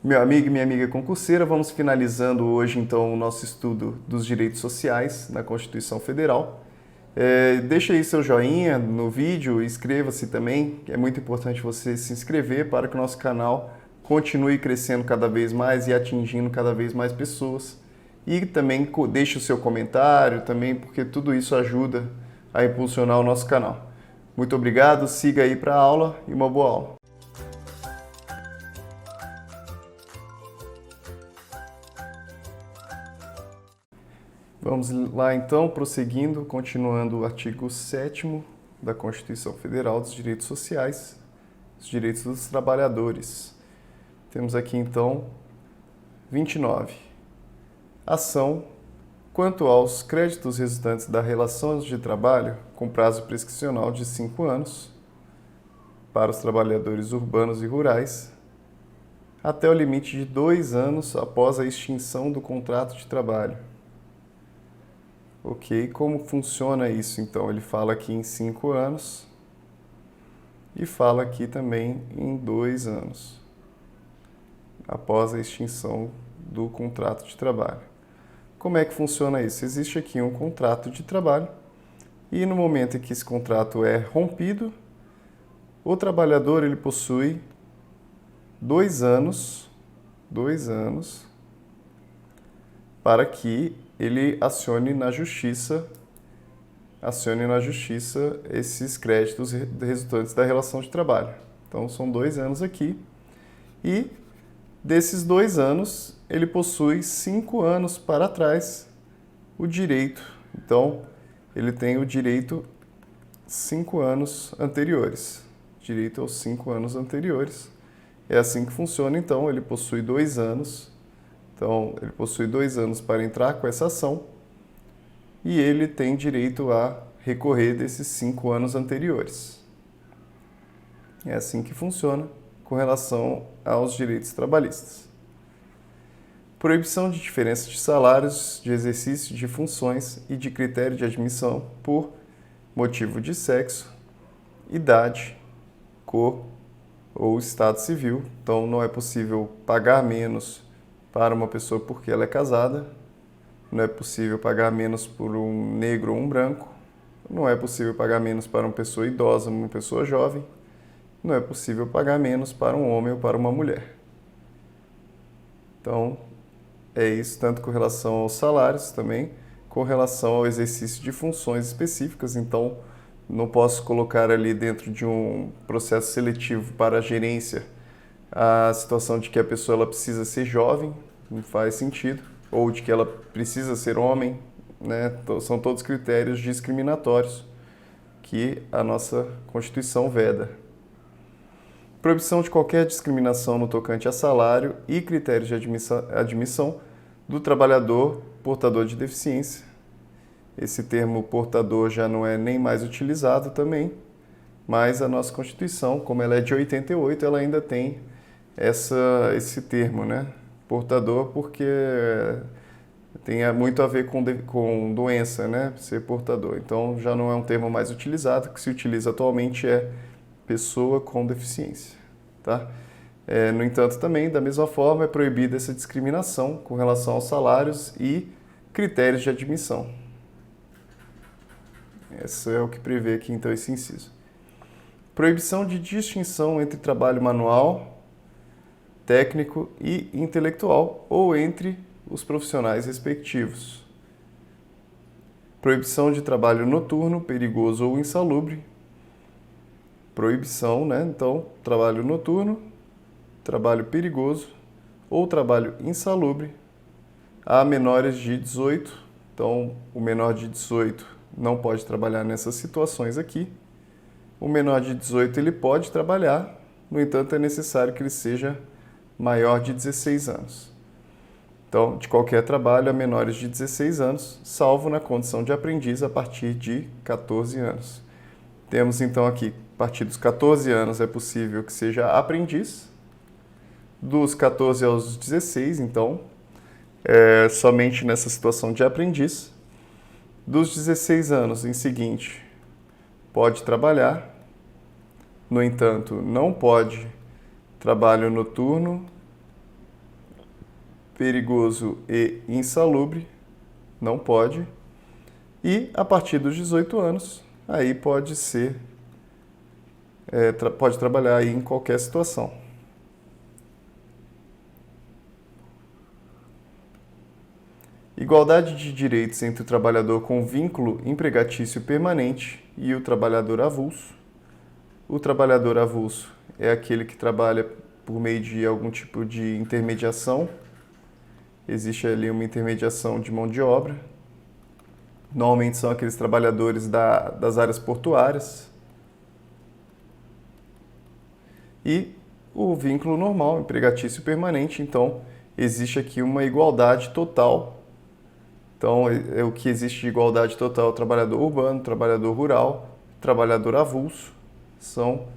Meu amigo e minha amiga concurseira, vamos finalizando hoje então o nosso estudo dos direitos sociais na Constituição Federal. Deixa aí seu joinha no vídeo, inscreva-se também, é muito importante você se inscrever para que o nosso canal continue crescendo cada vez mais e atingindo cada vez mais pessoas. E também deixe o seu comentário também, porque tudo isso ajuda a impulsionar o nosso canal. Muito obrigado, siga aí para a aula e uma boa aula. Vamos lá então, prosseguindo, continuando o artigo 7º da Constituição Federal dos Direitos Sociais, os direitos dos trabalhadores. Temos aqui então 29. Ação quanto aos créditos resultantes da relação de trabalho com prazo prescricional de 5 anos para os trabalhadores urbanos e rurais, até o limite de 2 anos após a extinção do contrato de trabalho. Ok, como funciona isso então? Ele fala aqui em 5 anos e fala aqui também em 2 anos após a extinção do contrato de trabalho. Como é que funciona isso? Existe aqui um contrato de trabalho e no momento em que esse contrato é rompido, o trabalhador ele possui 2 anos para que ele acione na justiça esses créditos resultantes da relação de trabalho. Então, são 2 anos aqui e desses 2 anos, ele possui 5 anos para trás o direito. Então, ele tem o direito 5 anos anteriores. Direito aos 5 anos anteriores. É assim que funciona, então, ele possui 2 anos. Então, ele possui 2 anos para entrar com essa ação e ele tem direito a recorrer desses 5 anos anteriores. É assim que funciona com relação aos direitos trabalhistas. Proibição de diferença de salários, de exercício de funções e de critério de admissão por motivo de sexo, idade, cor ou estado civil. Então, não é possível pagar menos para uma pessoa porque ela é casada, não é possível pagar menos por um negro ou um branco, não é possível pagar menos para uma pessoa idosa ou uma pessoa jovem, não é possível pagar menos para um homem ou para uma mulher. Então, é isso tanto com relação aos salários também, com relação ao exercício de funções específicas. Então, não posso colocar ali dentro de um processo seletivo para a gerência a situação de que a pessoa ela precisa ser jovem, não faz sentido, ou de que ela precisa ser homem, né? São todos critérios discriminatórios que a nossa Constituição veda. Proibição de qualquer discriminação no tocante a salário e critérios de admissão do trabalhador portador de deficiência. Esse termo portador já não é nem mais utilizado também, mas a nossa Constituição, como ela é de 88, ela ainda tem esse termo, né? Portador, porque tem muito a ver com doença, né? Ser portador. Então, já não é um termo mais utilizado, o que se utiliza atualmente é pessoa com deficiência, tá? No entanto, também, da mesma forma, é proibida essa discriminação com relação aos salários e critérios de admissão. Esse é o que prevê aqui, então, esse inciso. Proibição de distinção entre trabalho manual, técnico e intelectual ou entre os profissionais respectivos. Proibição de trabalho noturno, perigoso ou insalubre. Proibição, né? Então, trabalho noturno, trabalho perigoso ou trabalho insalubre a menores de 18. Então, o menor de 18 não pode trabalhar nessas situações aqui. O menor de 18 ele pode trabalhar, no entanto, é necessário que ele seja maior de 16 anos. Então, de qualquer trabalho a menores de 16 anos, salvo na condição de aprendiz a partir de 14 anos. Temos então aqui, a partir dos 14 anos é possível que seja aprendiz, dos 14 aos 16, então, somente nessa situação de aprendiz. Dos 16 anos em seguinte, pode trabalhar, no entanto, não pode trabalho noturno, perigoso e insalubre, não pode. E a partir dos 18 anos, aí pode ser, pode trabalhar aí em qualquer situação. Igualdade de direitos entre o trabalhador com vínculo empregatício permanente e o trabalhador avulso. O trabalhador avulso é aquele que trabalha por meio de algum tipo de intermediação. Existe ali uma intermediação de mão de obra. Normalmente são aqueles trabalhadores das áreas portuárias. E o vínculo normal, empregatício permanente. Então, existe aqui uma igualdade total. Então, o que existe de igualdade total é o trabalhador urbano, trabalhador rural, trabalhador avulso. São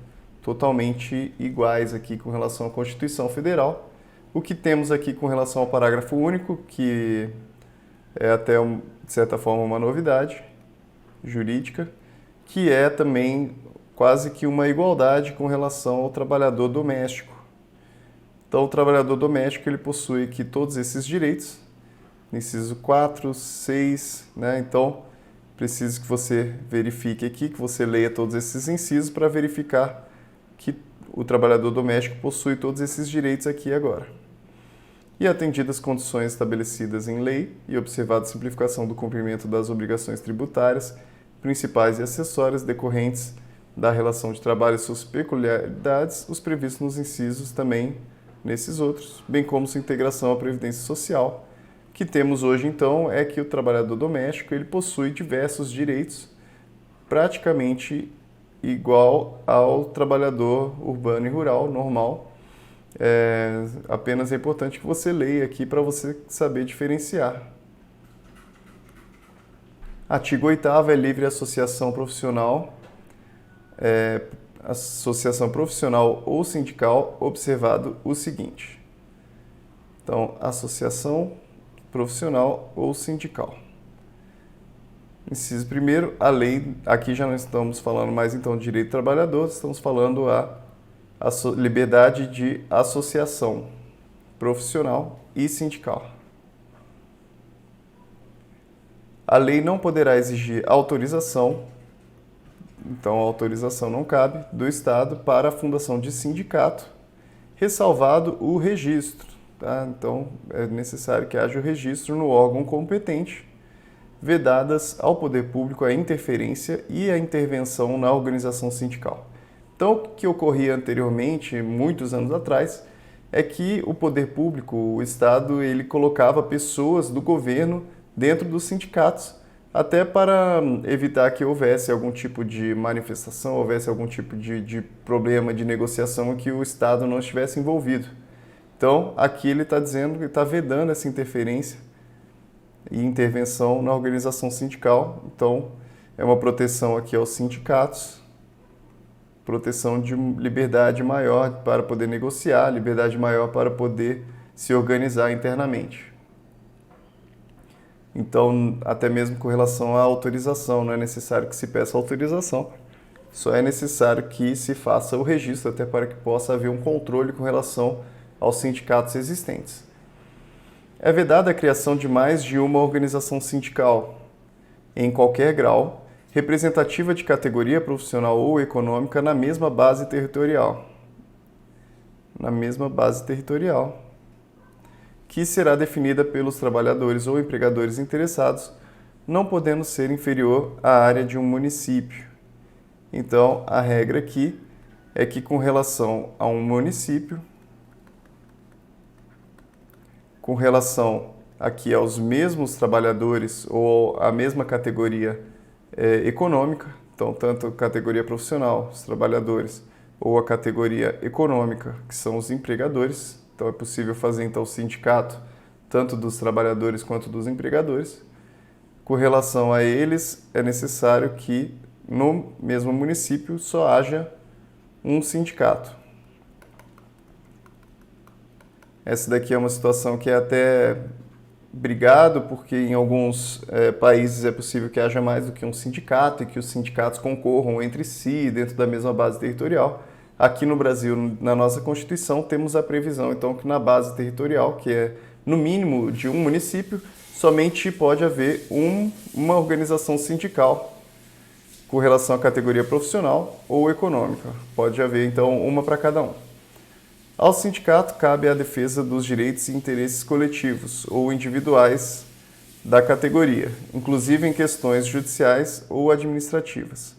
totalmente iguais aqui com relação à Constituição Federal. O que temos aqui com relação ao parágrafo único, que é até, de certa forma, uma novidade jurídica, que é também quase que uma igualdade com relação ao trabalhador doméstico. Então, o trabalhador doméstico ele possui aqui todos esses direitos, inciso 4, 6, né? Então, preciso que você verifique aqui, que você leia todos esses incisos para verificar que o trabalhador doméstico possui todos esses direitos aqui agora. E atendidas as condições estabelecidas em lei e observada a simplificação do cumprimento das obrigações tributárias, principais e acessórias decorrentes da relação de trabalho e suas peculiaridades, os previstos nos incisos também nesses outros, bem como sua integração à Previdência Social. O que temos hoje, então, é que o trabalhador doméstico ele possui diversos direitos, praticamente igual ao trabalhador urbano e rural normal. Apenas é importante que você leia aqui para você saber diferenciar. Artigo 8º é livre associação profissional. Associação profissional ou sindical, observado o seguinte. Então, associação profissional ou sindical. Inciso 1º, a lei, aqui já não estamos falando mais então de direito do trabalhador, estamos falando a liberdade de associação profissional e sindical. A lei não poderá exigir autorização, então a autorização não cabe, do Estado para a fundação de sindicato, ressalvado o registro. Tá? Então é necessário que haja o registro no órgão competente, vedadas ao poder público a interferência e a intervenção na organização sindical. Então, o que ocorria anteriormente, muitos anos atrás, é que o poder público, o Estado, ele colocava pessoas do governo dentro dos sindicatos, até para evitar que houvesse algum tipo de manifestação, houvesse algum tipo de problema de negociação em que o Estado não estivesse envolvido. Então, aqui ele está dizendo que está vedando essa interferência e intervenção na organização sindical. Então, é uma proteção aqui aos sindicatos, proteção de liberdade maior para poder negociar, liberdade maior para poder se organizar internamente. Então, até mesmo com relação à autorização, não é necessário que se peça autorização, só é necessário que se faça o registro, até para que possa haver um controle com relação aos sindicatos existentes. É vedada a criação de mais de uma organização sindical, em qualquer grau, representativa de categoria profissional ou econômica na mesma base territorial. Que será definida pelos trabalhadores ou empregadores interessados, não podendo ser inferior à área de um município. Então, a regra aqui é que com relação a um município, com relação aqui aos mesmos trabalhadores ou à mesma categoria econômica, então tanto a categoria profissional, os trabalhadores, ou a categoria econômica, que são os empregadores. Então é possível fazer então o sindicato tanto dos trabalhadores quanto dos empregadores. Com relação a eles, é necessário que no mesmo município só haja um sindicato. Essa daqui é uma situação que é até brigado, porque em alguns países é possível que haja mais do que um sindicato e que os sindicatos concorram entre si dentro da mesma base territorial. Aqui no Brasil, na nossa Constituição, temos a previsão, então, que na base territorial, que é no mínimo de um município, somente pode haver uma organização sindical com relação à categoria profissional ou econômica. Pode haver, então, uma para cada um. Ao sindicato cabe a defesa dos direitos e interesses coletivos ou individuais da categoria, inclusive em questões judiciais ou administrativas.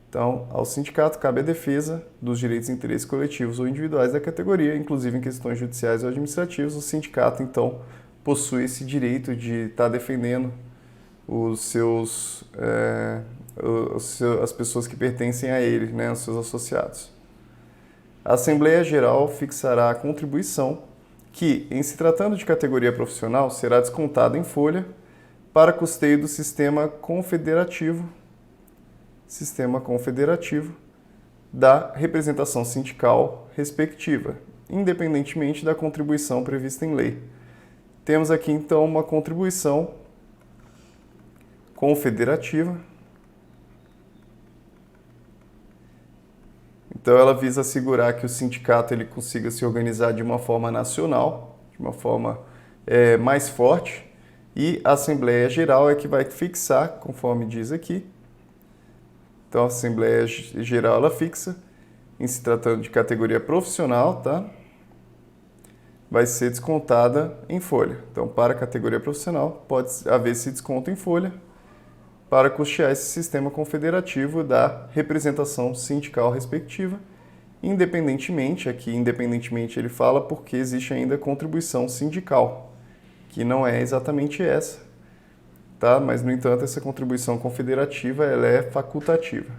Então, ao sindicato cabe a defesa dos direitos e interesses coletivos ou individuais da categoria, inclusive em questões judiciais ou administrativas. O sindicato, então, possui esse direito de estar defendendo as pessoas que pertencem a ele, né, os seus associados. A Assembleia Geral fixará a contribuição que, em se tratando de categoria profissional, será descontada em folha para custeio do sistema confederativo da representação sindical respectiva, independentemente da contribuição prevista em lei. Temos aqui, então, uma contribuição confederativa. Então, ela visa assegurar que o sindicato ele consiga se organizar de uma forma nacional, de uma forma mais forte, e a Assembleia Geral é que vai fixar, conforme diz aqui. Então, a Assembleia Geral ela fixa, em se tratando de categoria profissional, tá? Vai ser descontada em folha. Então, para a categoria profissional, pode haver esse desconto em folha para custear esse sistema confederativo da representação sindical respectiva, independentemente, aqui independentemente ele fala porque existe ainda contribuição sindical, que não é exatamente essa, tá? Mas, no entanto, essa contribuição confederativa ela é facultativa.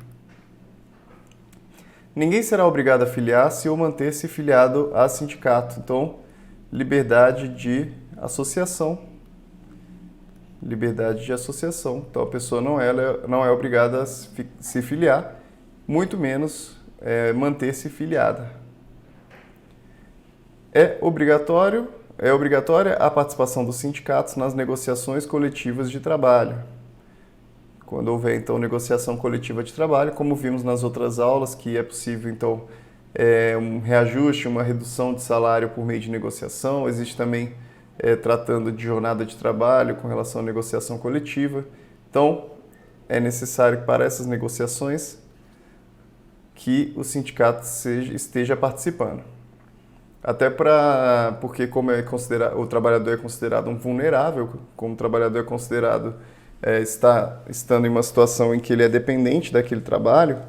Ninguém será obrigado a filiar-se ou manter-se filiado a sindicato. Então, liberdade de associação. Liberdade de associação. Então, a pessoa não é obrigada a se filiar, muito menos manter-se filiada. É obrigatória a participação dos sindicatos nas negociações coletivas de trabalho. Quando houver, então, negociação coletiva de trabalho, como vimos nas outras aulas, que é possível, então, um reajuste, uma redução de salário por meio de negociação. Existe também tratando de jornada de trabalho com relação à negociação coletiva. Então, é necessário para essas negociações que o sindicato esteja participando. Até porque como o trabalhador é considerado um vulnerável, como o trabalhador é considerado estando em uma situação em que ele é dependente daquele trabalho,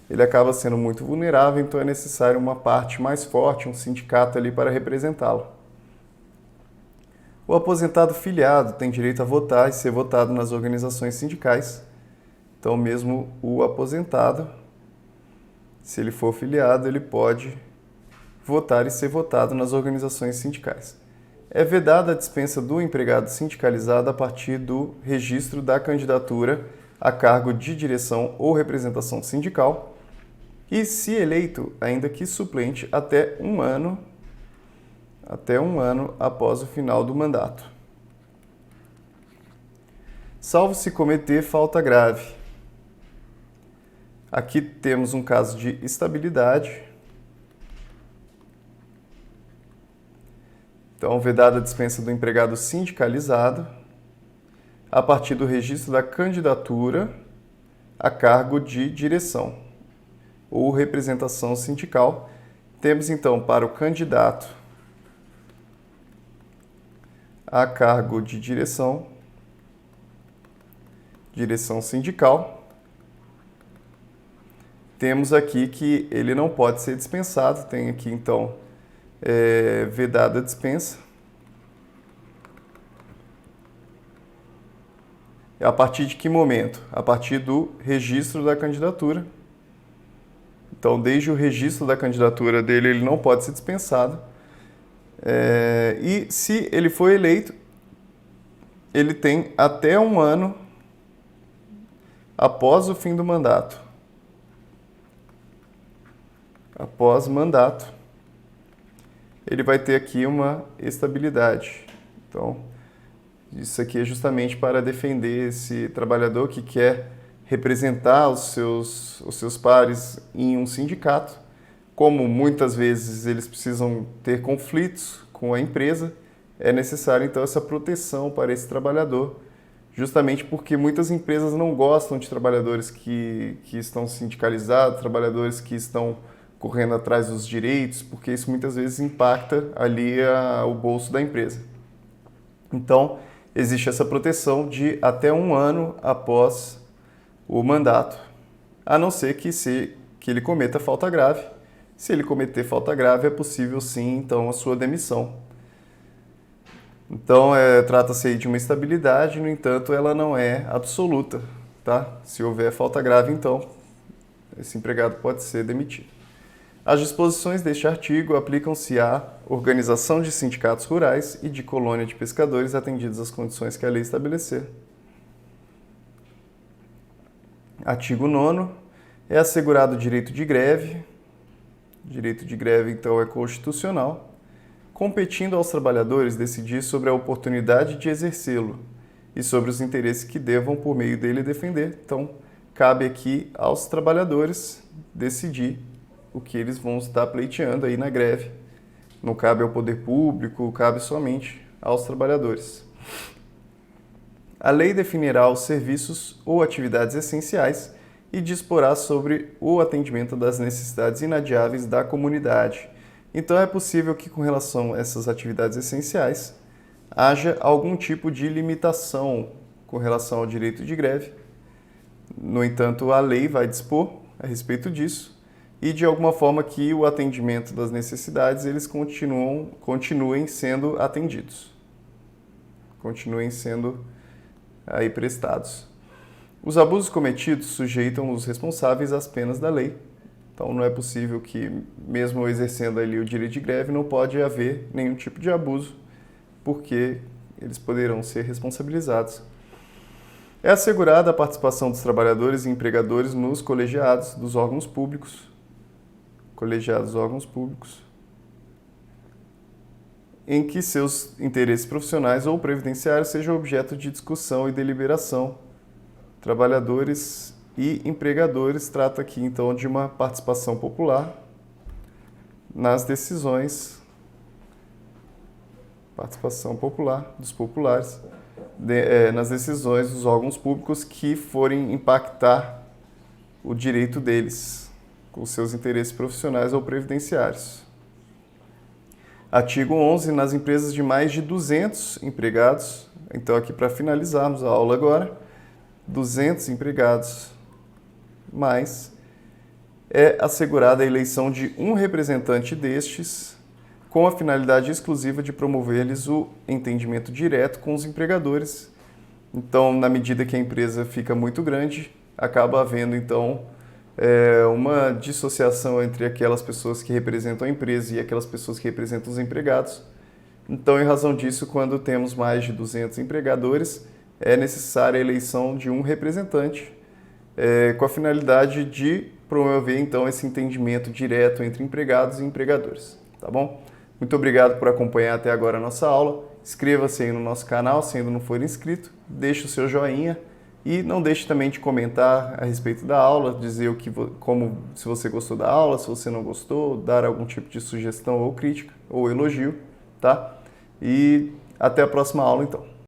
ele acaba sendo muito vulnerável, então é necessário uma parte mais forte, um sindicato ali para representá-lo. O aposentado filiado tem direito a votar e ser votado nas organizações sindicais. Então, mesmo o aposentado, se ele for filiado, ele pode votar e ser votado nas organizações sindicais. É vedada a dispensa do empregado sindicalizado a partir do registro da candidatura a cargo de direção ou representação sindical e, se eleito, ainda que suplente, até um ano após o final do mandato. Salvo se cometer falta grave. Aqui temos um caso de estabilidade. Então, vedada a dispensa do empregado sindicalizado a partir do registro da candidatura a cargo de direção ou representação sindical. Temos, então, para o candidato a cargo de direção sindical, temos aqui que ele não pode ser dispensado, tem aqui então vedada a dispensa. A partir de que momento? A partir do registro da candidatura. Então, desde o registro da candidatura dele, ele não pode ser dispensado. E se ele for eleito, ele tem até um ano após o fim do mandato. Após mandato, ele vai ter aqui uma estabilidade. Então, isso aqui é justamente para defender esse trabalhador que quer representar os seus pares em um sindicato. Como muitas vezes eles precisam ter conflitos com a empresa, é necessário então essa proteção para esse trabalhador, justamente porque muitas empresas não gostam de trabalhadores que estão sindicalizados, trabalhadores que estão correndo atrás dos direitos, porque isso muitas vezes impacta ali o bolso da empresa. Então, existe essa proteção de até 1 ano após o mandato, a não ser que ele cometa falta grave. Se ele cometer falta grave, é possível sim, então, a sua demissão. Então, trata-se aí de uma estabilidade, no entanto, ela não é absoluta, tá? Se houver falta grave, então, esse empregado pode ser demitido. As disposições deste artigo aplicam-se à organização de sindicatos rurais e de colônia de pescadores atendidas às condições que a lei estabelecer. Artigo 9º. É assegurado o direito de greve. O direito de greve, então, é constitucional, competindo aos trabalhadores decidir sobre a oportunidade de exercê-lo e sobre os interesses que devam, por meio dele, defender. Então, cabe aqui aos trabalhadores decidir o que eles vão estar pleiteando aí na greve. Não cabe ao poder público, cabe somente aos trabalhadores. A lei definirá os serviços ou atividades essenciais e disporá sobre o atendimento das necessidades inadiáveis da comunidade. Então é possível que, com relação a essas atividades essenciais, haja algum tipo de limitação com relação ao direito de greve. No entanto, a lei vai dispor a respeito disso e, de alguma forma, que o atendimento das necessidades eles continuem sendo atendidos, continuem sendo aí prestados. Os abusos cometidos sujeitam os responsáveis às penas da lei. Então não é possível que, mesmo exercendo ali o direito de greve, não pode haver nenhum tipo de abuso, porque eles poderão ser responsabilizados. É assegurada a participação dos trabalhadores e empregadores nos colegiados dos órgãos públicos, em que seus interesses profissionais ou previdenciários sejam objeto de discussão e deliberação. Trabalhadores e empregadores, trata aqui então de uma participação popular nas decisões, participação popular dos populares, nas decisões dos órgãos públicos que forem impactar o direito deles, com seus interesses profissionais ou previdenciários. Artigo 11. Nas empresas de mais de 200 empregados, então aqui para finalizarmos a aula agora, 200 empregados mais, é assegurada a eleição de um representante destes com a finalidade exclusiva de promover-lhes o entendimento direto com os empregadores. Então, na medida que a empresa fica muito grande, acaba havendo, então, uma dissociação entre aquelas pessoas que representam a empresa e aquelas pessoas que representam os empregados. Então, em razão disso, quando temos mais de 200 empregadores, é necessária a eleição de um representante com a finalidade de promover, então, esse entendimento direto entre empregados e empregadores. Tá bom? Muito obrigado por acompanhar até agora a nossa aula. Inscreva-se aí no nosso canal, se ainda não for inscrito, deixe o seu joinha e não deixe também de comentar a respeito da aula, dizer se você gostou da aula, se você não gostou, dar algum tipo de sugestão ou crítica ou elogio, tá? E até a próxima aula, então.